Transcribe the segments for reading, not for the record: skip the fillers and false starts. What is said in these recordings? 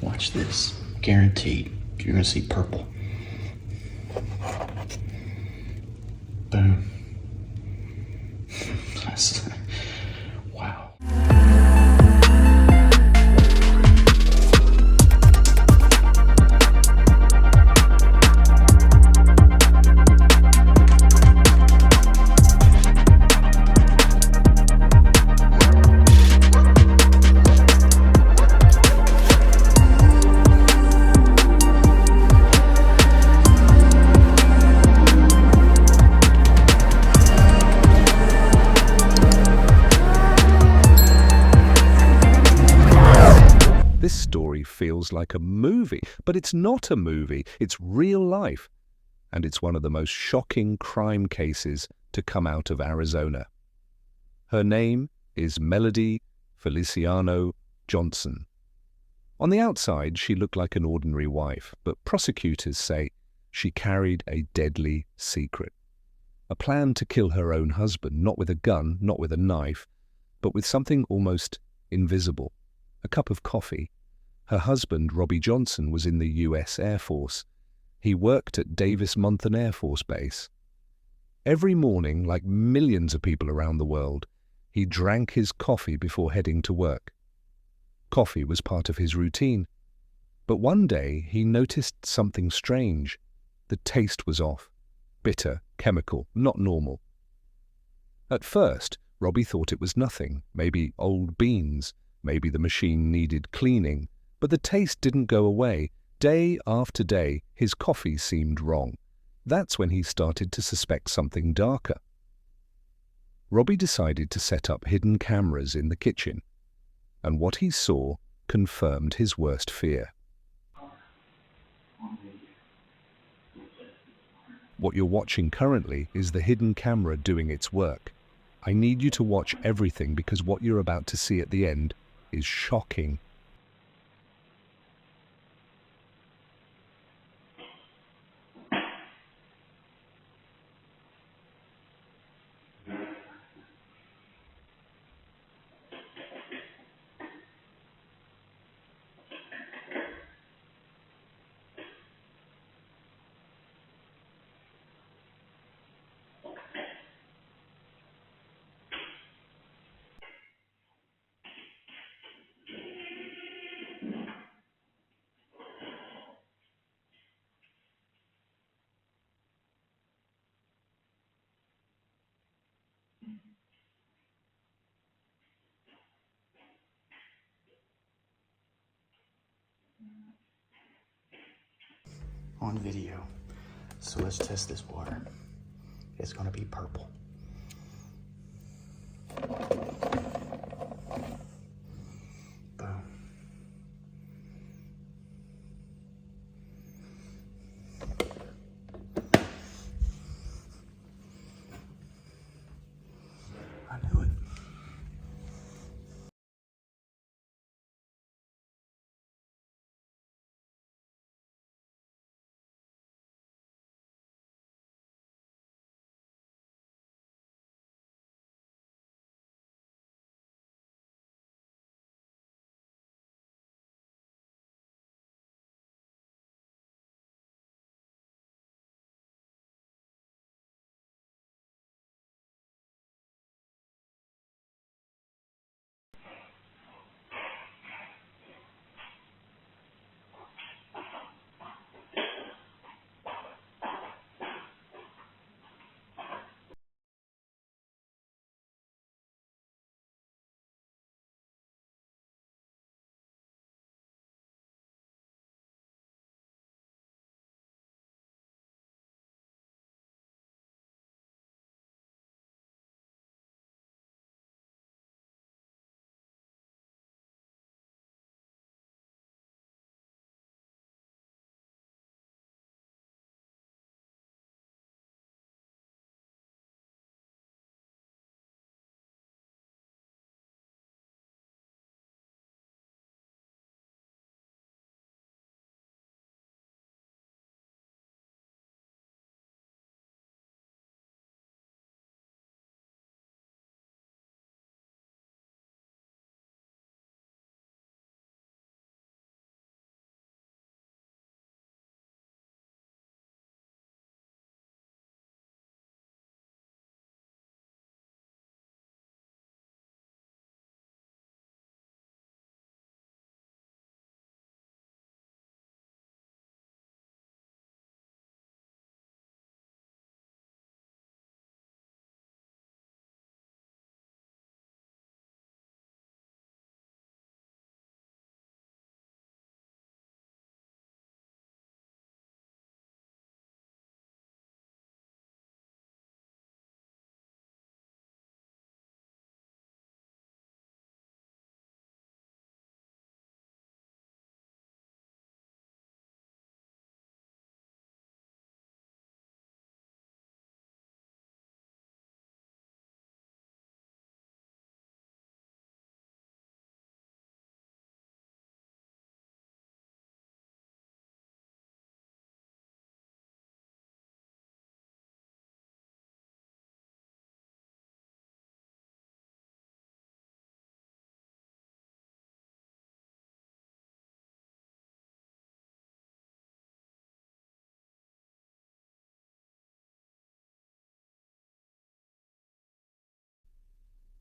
Watch this. Guaranteed. You're gonna see purple. Boom. Wow. This story feels like a movie, but it's not a movie, it's real life. And it's one of the most shocking crime cases to come out of Arizona. Her name is Melody Feliciano Johnson. On the outside, she looked like an ordinary wife, but prosecutors say she carried a deadly secret. A plan to kill her own husband, not with a gun, not with a knife, but with something almost invisible. A cup of coffee. Her husband, Robbie Johnson, was in the US Air Force. He worked at Davis-Monthan Air Force Base. Every morning, like millions of people around the world, he drank his coffee before heading to work. Coffee was part of his routine. But one day, he noticed something strange. The taste was off. Bitter, chemical, not normal. At first, Robbie thought it was nothing, maybe old beans. Maybe the machine needed cleaning, but the taste didn't go away. Day after day, his coffee seemed wrong. That's when he started to suspect something darker. Robbie decided to set up hidden cameras in the kitchen, and what he saw confirmed his worst fear. What you're watching currently is the hidden camera doing its work. I need you to watch everything because what you're about to see at the end is shocking. On video. So let's test this water. It's gonna be purple.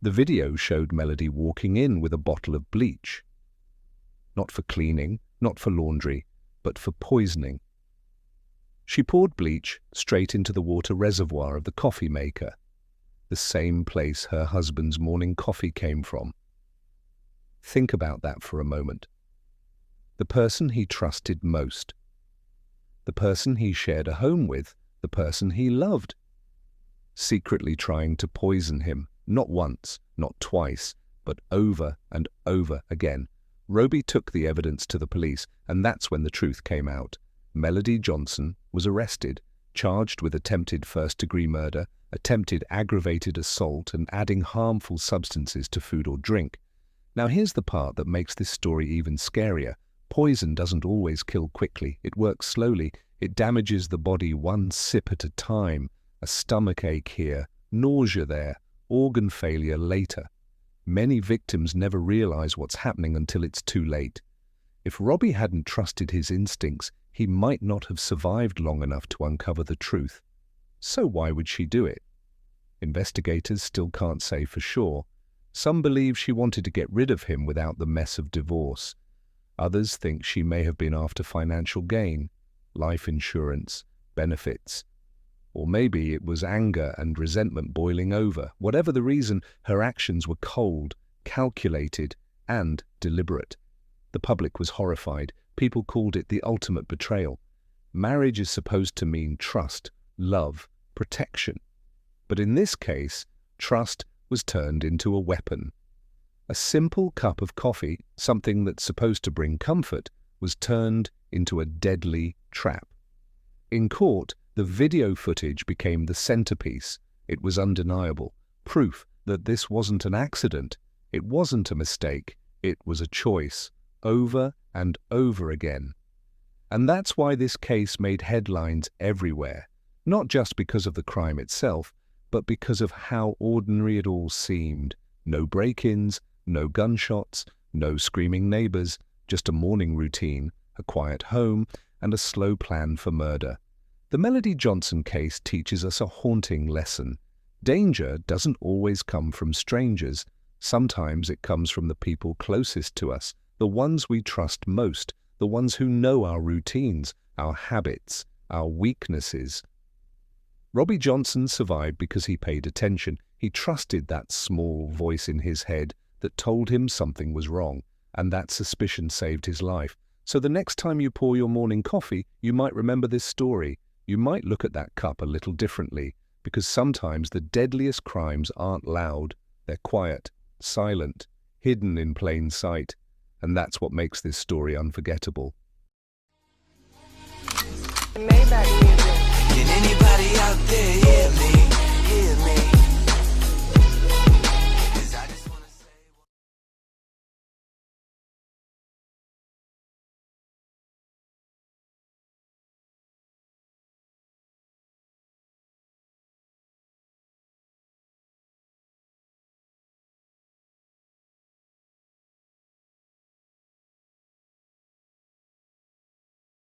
The video showed Melody walking in with a bottle of bleach. Not for cleaning, not for laundry, but for poisoning. She poured bleach straight into the water reservoir of the coffee maker, the same place her husband's morning coffee came from. Think about that for a moment. The person he trusted most, the person he shared a home with, the person he loved, secretly trying to poison him, not once, not twice, but over and over again. Roby took the evidence to the police, and that's when the truth came out. Melody Johnson was arrested, charged with attempted first-degree murder, attempted aggravated assault, and adding harmful substances to food or drink. Now here's the part that makes this story even scarier. Poison doesn't always kill quickly. It works slowly. It damages the body one sip at a time. A stomach ache here, nausea there, organ failure later. Many victims never realize what's happening until it's too late. If Robbie hadn't trusted his instincts, he might not have survived long enough to uncover the truth. So why would she do it? Investigators still can't say for sure. Some believe she wanted to get rid of him without the mess of divorce. Others think she may have been after financial gain, life insurance, benefits. Or maybe it was anger and resentment boiling over. Whatever the reason, her actions were cold, calculated, and deliberate. The public was horrified. People called it the ultimate betrayal. Marriage is supposed to mean trust, love, protection. But in this case, trust was turned into a weapon. A simple cup of coffee, something that's supposed to bring comfort, was turned into a deadly trap. In court, the video footage became the centerpiece. It was undeniable, proof that this wasn't an accident. It wasn't a mistake. It was a choice, over and over again. And that's why this case made headlines everywhere, not just because of the crime itself, but because of how ordinary it all seemed. No break-ins, no gunshots, no screaming neighbors, just a morning routine, a quiet home, and a slow plan for murder. The Melody Johnson case teaches us a haunting lesson. Danger doesn't always come from strangers. Sometimes it comes from the people closest to us, the ones we trust most, the ones who know our routines, our habits, our weaknesses. Robbie Johnson survived because he paid attention. He trusted that small voice in his head that told him something was wrong, and that suspicion saved his life. So the next time you pour your morning coffee, you might remember this story. You might look at that cup a little differently, because sometimes the deadliest crimes aren't loud. They're quiet, silent, hidden in plain sight. And that's what makes this story unforgettable. Can anybody out there hear me? Hear me?